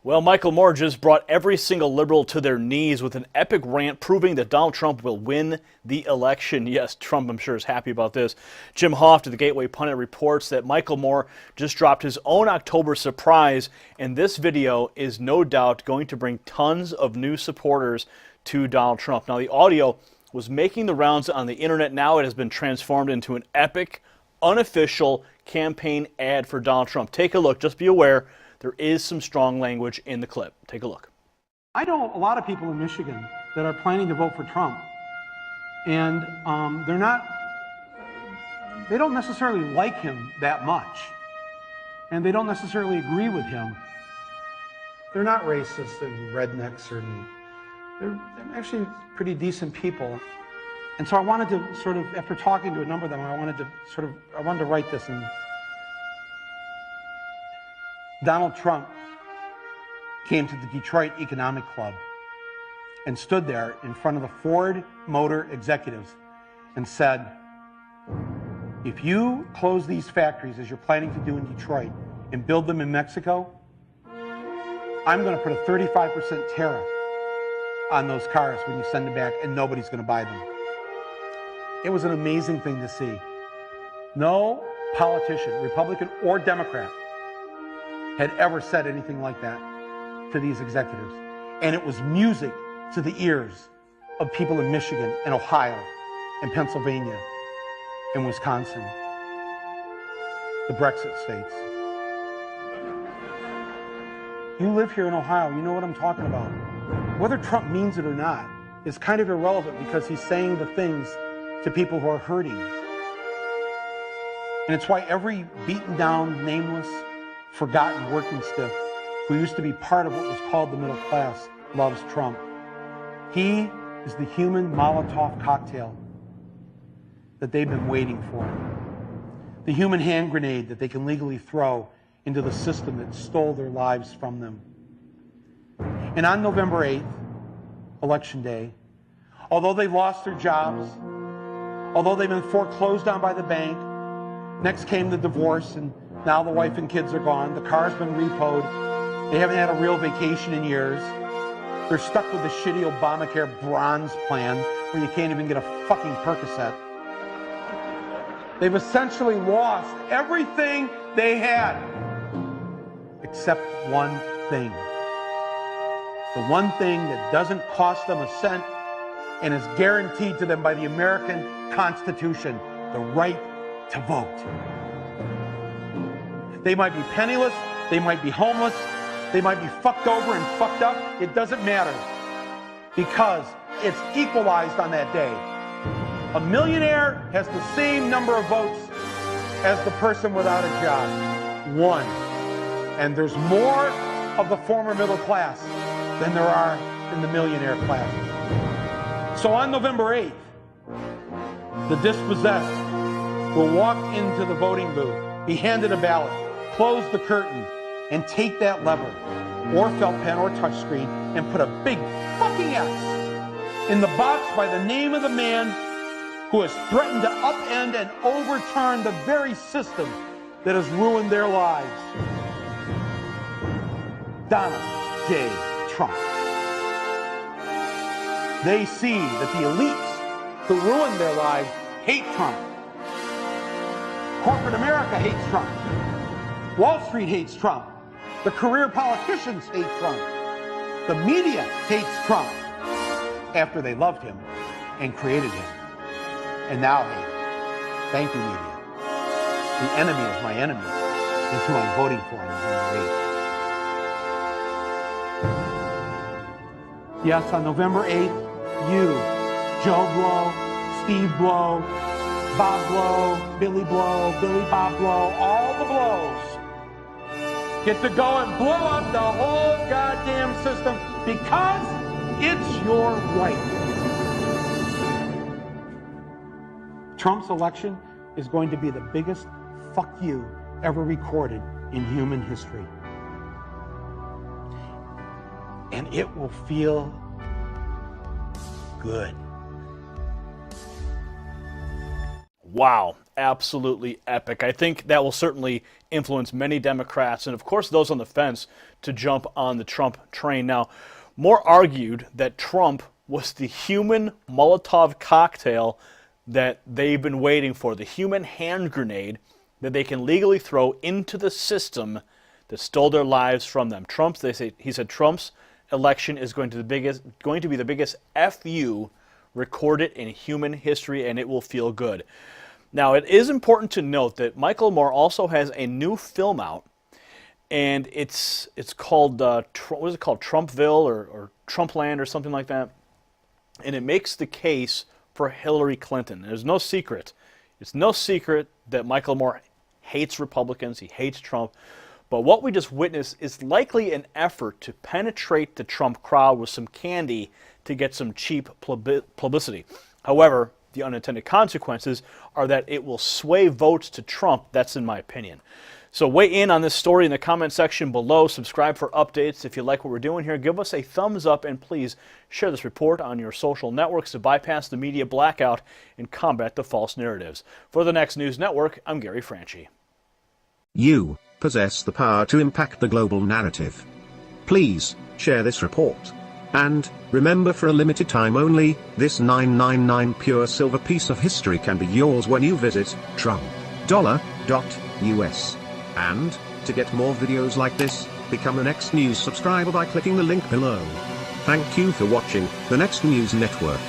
Well, Michael Moore just brought every single liberal to their knees with an epic rant proving that Donald Trump will win the election. Yes, Trump, I'm sure, is happy about this. Jim Hoft of the Gateway Pundit reports that Michael Moore just dropped his own October surprise, and this video is no doubt going to bring tons of new supporters to Donald Trump. Now, the audio was making the rounds on the internet. Now it has been transformed into an epic, unofficial campaign ad for Donald Trump. Take a look. Just be aware. There is some strong language in the clip. Take a look. I know a lot of people in Michigan that are planning to vote for Trump, and they don't necessarily like him that much, and they don't necessarily agree with him. They're not racist and rednecks, or they're actually pretty decent people. And so I wanted to sort of, after talking to a number of them, I wanted to write this in. Donald Trump came to the Detroit Economic Club and stood there in front of the Ford Motor executives and said, if you close these factories as you're planning to do in Detroit and build them in Mexico, I'm going to put a 35% tariff on those cars when you send them back, and nobody's going to buy them. It was an amazing thing to see. No politician, Republican or Democrat, had ever said anything like that to these executives. And it was music to the ears of people in Michigan and Ohio and Pennsylvania and Wisconsin, the Brexit states. You live here in Ohio, you know what I'm talking about. Whether Trump means it or not is kind of irrelevant, because he's saying the things to people who are hurting. And it's why every beaten down, nameless, forgotten working stiff who used to be part of what was called the middle class loves Trump. He is the human Molotov cocktail that they've been waiting for. The human hand grenade that they can legally throw into the system that stole their lives from them. And on November 8th, Election Day, although they've lost their jobs, although they've been foreclosed on by the bank, next came the divorce, and now the wife and kids are gone. The car's been repoed. They haven't had a real vacation in years. They're stuck with the shitty Obamacare bronze plan where you can't even get a fucking Percocet. They've essentially lost everything they had, except one thing. The one thing that doesn't cost them a cent and is guaranteed to them by the American Constitution, the right to vote. They might be penniless, they might be homeless, they might be fucked over and fucked up. It doesn't matter, because it's equalized on that day. A millionaire has the same number of votes as the person without a job. One. And there's more of the former middle class than there are in the millionaire class. So on November 8th, the dispossessed will walk into the voting booth, be handed a ballot, close the curtain, and take that lever, or felt pen or touchscreen, and put a big fucking X in the box by the name of the man who has threatened to upend and overturn the very system that has ruined their lives. Donald J. Trump. They see that the elites who ruined their lives hate Trump. Corporate America hates Trump. Wall Street hates Trump. The career politicians hate Trump. The media hates Trump after they loved him and created him, and now hate him. Thank you, media. The enemy of my enemy is who I'm voting for on November 8th. Yes, on November 8th, you, Joe Blow, Steve Blow, Bob Blow, Billy Bob Blow, all the blows, get to go and blow up the whole goddamn system, because it's your right. Trump's election is going to be the biggest fuck you ever recorded in human history. And it will feel good. Wow, absolutely epic. I think that will certainly influence many Democrats and, of course, those on the fence to jump on the Trump train. Now, more argued that Trump was the human Molotov cocktail that they've been waiting for, the human hand grenade that they can legally throw into the system that stole their lives from them. He said Trump's election is going to be the biggest FU recorded in human history, and it will feel good. Now, it is important to note that Michael Moore also has a new film out, and it's called what is it called, Trumpville or Trumpland or something like that, and it makes the case for Hillary Clinton. There's no secret. It's no secret that Michael Moore hates Republicans. He hates Trump. But what we just witnessed is likely an effort to penetrate the Trump crowd with some candy to get some cheap publicity. However, the unintended consequences are that it will sway votes to Trump. That's in my opinion. So weigh in on this story in the comment section below. Subscribe for updates. If you like what we're doing here, give us a thumbs up, and please share this report on your social networks to bypass the media blackout and combat the false narratives. For the Next News Network, I'm Gary Franchi. You possess the power to impact the global narrative. Please share this report. And remember, for a limited time only, this 999 pure silver piece of history can be yours when you visit trump.us. And to get more videos like this, become a Next News subscriber by clicking the link below. Thank you for watching the Next News Network.